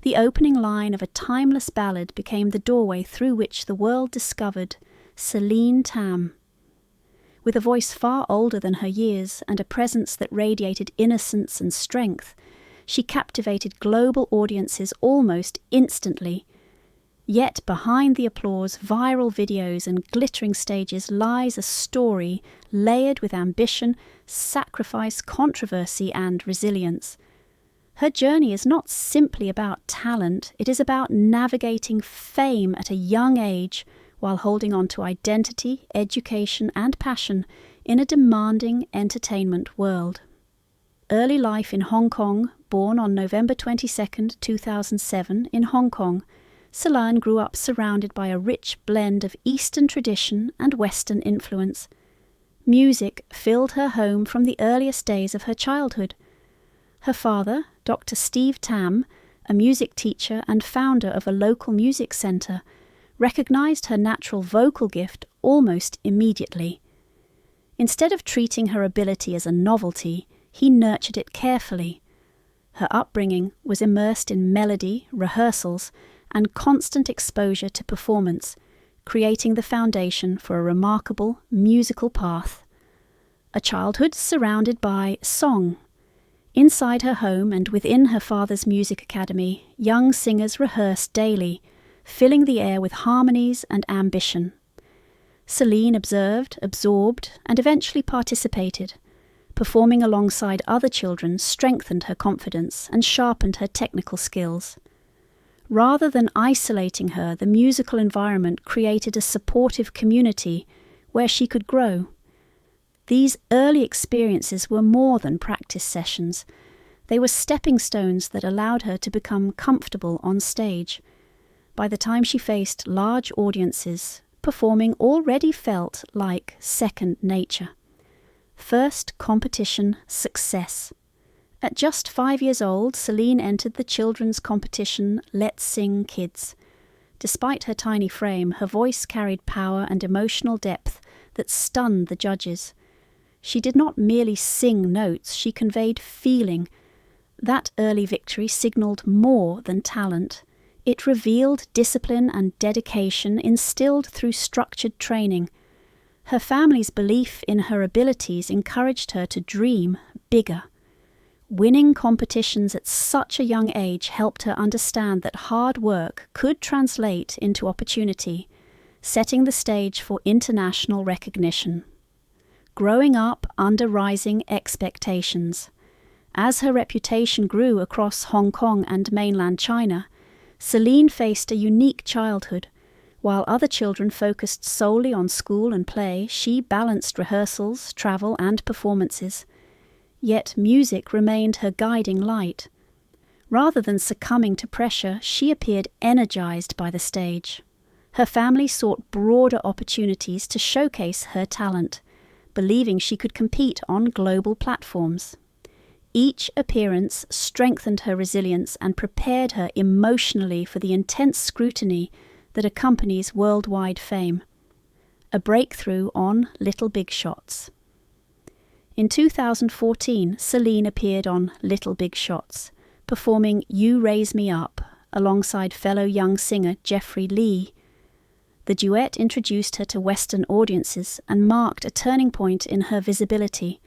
The opening line of a timeless ballad became the doorway through which the world discovered Celine Tam. With a voice far older than her years and a presence that radiated innocence and strength, she captivated global audiences almost instantly. Yet behind the applause, viral videos and glittering stages lies a story layered with ambition, sacrifice, controversy and resilience. Her journey is not simply about talent, it is about navigating fame at a young age while holding on to identity, education and passion in a demanding entertainment world. Early life in Hong Kong, born on November 22, 2007 in Hong Kong, Celine grew up surrounded by a rich blend of Eastern tradition and Western influence. Music filled her home from the earliest days of her childhood. Her father, Dr. Steve Tam, a music teacher and founder of a local music centre, recognized her natural vocal gift almost immediately. Instead of treating her ability as a novelty, he nurtured it carefully. Her upbringing was immersed in melody, rehearsals, and constant exposure to performance, creating the foundation for a remarkable musical path. A childhood surrounded by song. Inside her home and within her father's music academy, young singers rehearsed daily, filling the air with harmonies and ambition. Celine observed, absorbed, and eventually participated. Performing alongside other children strengthened her confidence and sharpened her technical skills. Rather than isolating her, the musical environment created a supportive community where she could grow. These early experiences were more than practice sessions. They were stepping stones that allowed her to become comfortable on stage. By the time she faced large audiences, performing already felt like second nature. First competition success. At just 5 years old, Celine entered the children's competition Let's Sing Kids. Despite her tiny frame, her voice carried power and emotional depth that stunned the judges. She did not merely sing notes, she conveyed feeling. That early victory signaled more than talent. It revealed discipline and dedication instilled through structured training. Her family's belief in her abilities encouraged her to dream bigger. Winning competitions at such a young age helped her understand that hard work could translate into opportunity, setting the stage for international recognition. Growing up under rising expectations. As her reputation grew across Hong Kong and mainland China, Celine faced a unique childhood. While other children focused solely on school and play, she balanced rehearsals, travel, and performances. Yet music remained her guiding light. Rather than succumbing to pressure, she appeared energized by the stage. Her family sought broader opportunities to showcase her talent, believing she could compete on global platforms. Each appearance strengthened her resilience and prepared her emotionally for the intense scrutiny that accompanies worldwide fame. A breakthrough on Little Big Shots. In 2014, Celine appeared on Little Big Shots, performing You Raise Me Up alongside fellow young singer Jeffrey Lee. The duet introduced her to Western audiences and marked a turning point in her visibility.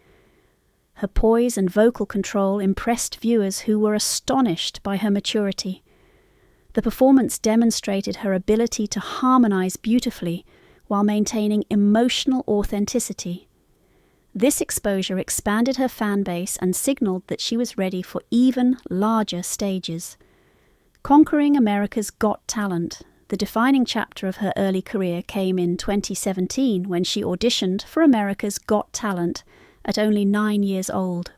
Her poise and vocal control impressed viewers who were astonished by her maturity. The performance demonstrated her ability to harmonize beautifully while maintaining emotional authenticity. This exposure expanded her fan base and signaled that she was ready for even larger stages. Conquering America's Got Talent, the defining chapter of her early career, came in 2017 when she auditioned for America's Got Talent at only 9 years old.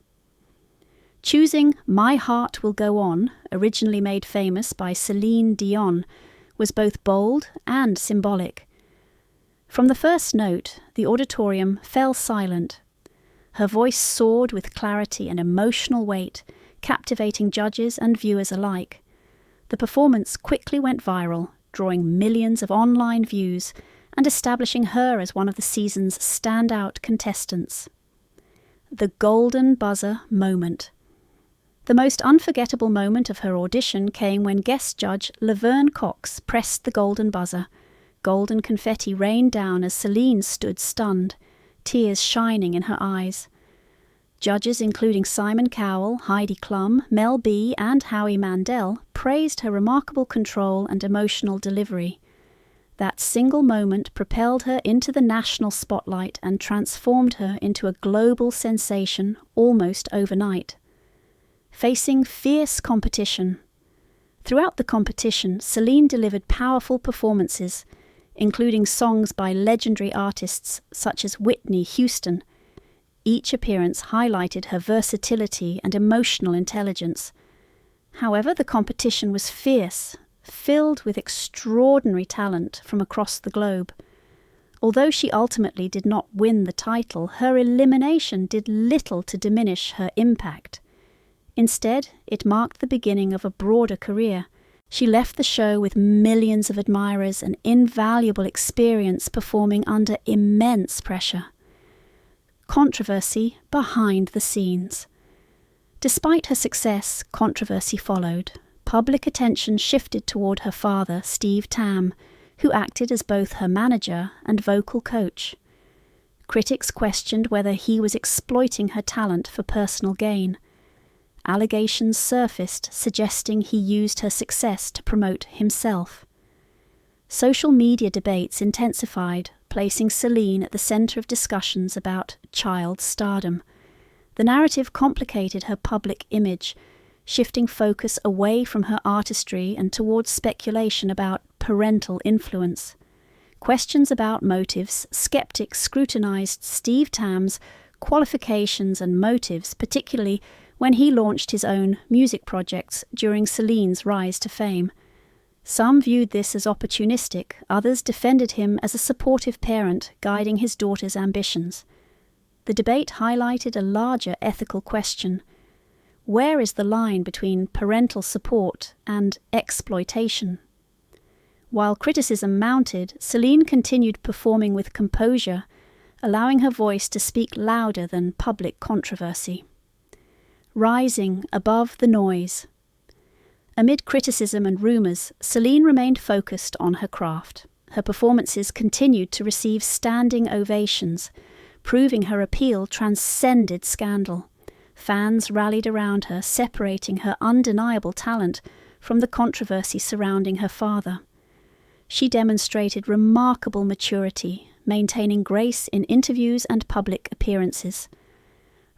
Choosing My Heart Will Go On, originally made famous by Celine Dion, was both bold and symbolic. From the first note, the auditorium fell silent. Her voice soared with clarity and emotional weight, captivating judges and viewers alike. The performance quickly went viral, drawing millions of online views and establishing her as one of the season's standout contestants. The golden buzzer moment. The most unforgettable moment of her audition came when guest judge Laverne Cox pressed the golden buzzer. Golden confetti rained down as Celine stood stunned, tears shining in her eyes. Judges including Simon Cowell, Heidi Klum, Mel B and Howie Mandel praised her remarkable control and emotional delivery. That single moment propelled her into the national spotlight and transformed her into a global sensation almost overnight. Facing fierce competition. Throughout the competition, Celine delivered powerful performances, including songs by legendary artists such as Whitney Houston. Each appearance highlighted her versatility and emotional intelligence. However, the competition was fierce, filled with extraordinary talent from across the globe. Although she ultimately did not win the title, her elimination did little to diminish her impact. Instead, it marked the beginning of a broader career. She left the show with millions of admirers and invaluable experience performing under immense pressure. Controversy behind the scenes. Despite her success, controversy followed. Public attention shifted toward her father, Steve Tam, who acted as both her manager and vocal coach. Critics questioned whether he was exploiting her talent for personal gain. Allegations surfaced suggesting he used her success to promote himself. Social media debates intensified, placing Celine at the center of discussions about child stardom. The narrative complicated her public image, shifting focus away from her artistry and towards speculation about parental influence. Questions about motives, skeptics scrutinized Steve Tam's qualifications and motives, particularly when he launched his own music projects during Celine's rise to fame. Some viewed this as opportunistic, others defended him as a supportive parent guiding his daughter's ambitions. The debate highlighted a larger ethical question. Where is the line between parental support and exploitation? While criticism mounted, Celine continued performing with composure, allowing her voice to speak louder than public controversy. Rising above the noise. Amid criticism and rumours, Celine remained focused on her craft. Her performances continued to receive standing ovations, proving her appeal transcended scandal. Fans rallied around her, separating her undeniable talent from the controversy surrounding her father. She demonstrated remarkable maturity, maintaining grace in interviews and public appearances.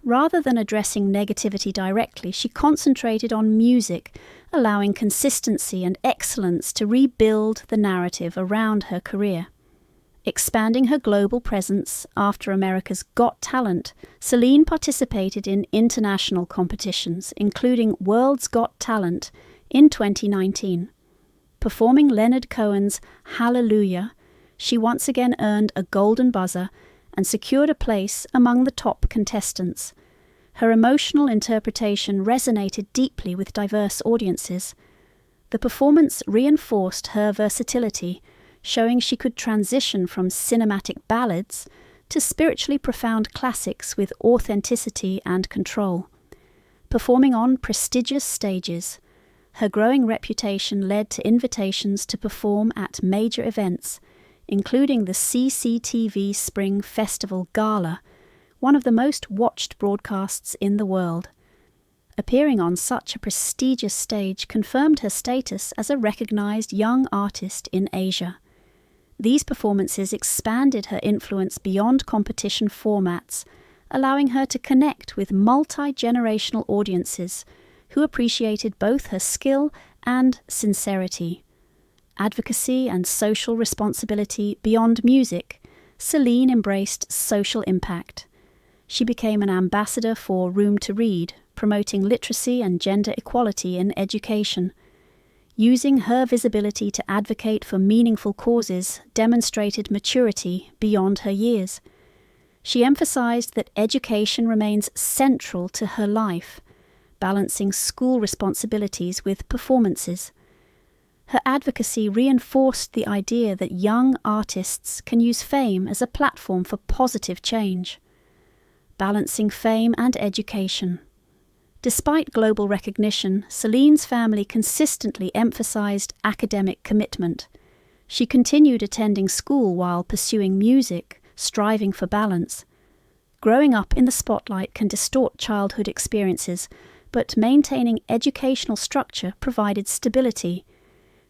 Rather than addressing negativity directly, she concentrated on music, allowing consistency and excellence to rebuild the narrative around her career. Expanding her global presence after America's Got Talent, Celine participated in international competitions, including World's Got Talent in 2019. Performing Leonard Cohen's Hallelujah, she once again earned a golden buzzer and secured a place among the top contestants. Her emotional interpretation resonated deeply with diverse audiences. The performance reinforced her versatility, showing she could transition from cinematic ballads to spiritually profound classics with authenticity and control. Performing on prestigious stages, her growing reputation led to invitations to perform at major events, including the CCTV Spring Festival Gala, one of the most watched broadcasts in the world. Appearing on such a prestigious stage confirmed her status as a recognized young artist in Asia. These performances expanded her influence beyond competition formats, allowing her to connect with multi-generational audiences who appreciated both her skill and sincerity. Advocacy and social responsibility beyond music, Celine embraced social impact. She became an ambassador for Room to Read, promoting literacy and gender equality in education. Using her visibility to advocate for meaningful causes demonstrated maturity beyond her years. She emphasized that education remains central to her life, balancing school responsibilities with performances. Her advocacy reinforced the idea that young artists can use fame as a platform for positive change. Balancing fame and education. Despite global recognition, Celine's family consistently emphasized academic commitment. She continued attending school while pursuing music, striving for balance. Growing up in the spotlight can distort childhood experiences, but maintaining educational structure provided stability.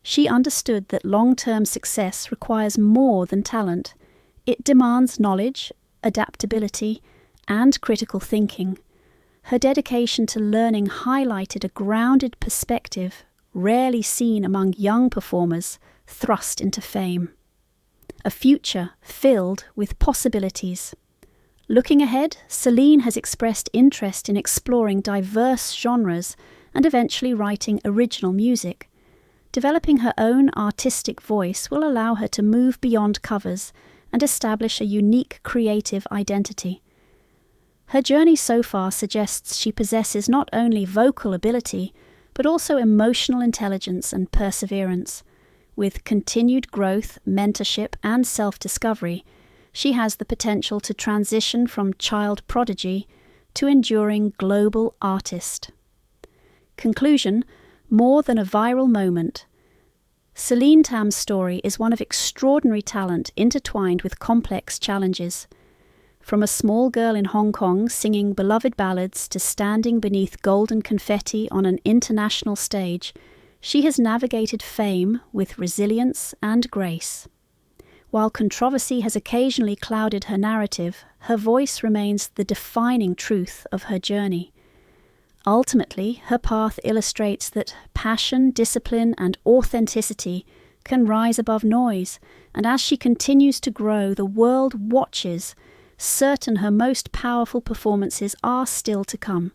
She understood that long-term success requires more than talent. It demands knowledge, adaptability, and critical thinking. Her dedication to learning highlighted a grounded perspective rarely seen among young performers thrust into fame. A future filled with possibilities. Looking ahead, Celine has expressed interest in exploring diverse genres and eventually writing original music. Developing her own artistic voice will allow her to move beyond covers and establish a unique creative identity. Her journey so far suggests she possesses not only vocal ability, but also emotional intelligence and perseverance. With continued growth, mentorship, and self-discovery, she has the potential to transition from child prodigy to enduring global artist. Conclusion: more than a viral moment. Celine Tam's story is one of extraordinary talent intertwined with complex challenges. From a small girl in Hong Kong singing beloved ballads to standing beneath golden confetti on an international stage, she has navigated fame with resilience and grace. While controversy has occasionally clouded her narrative, her voice remains the defining truth of her journey. Ultimately, her path illustrates that passion, discipline, and authenticity can rise above noise, and as she continues to grow, the world watches, certain her most powerful performances are still to come.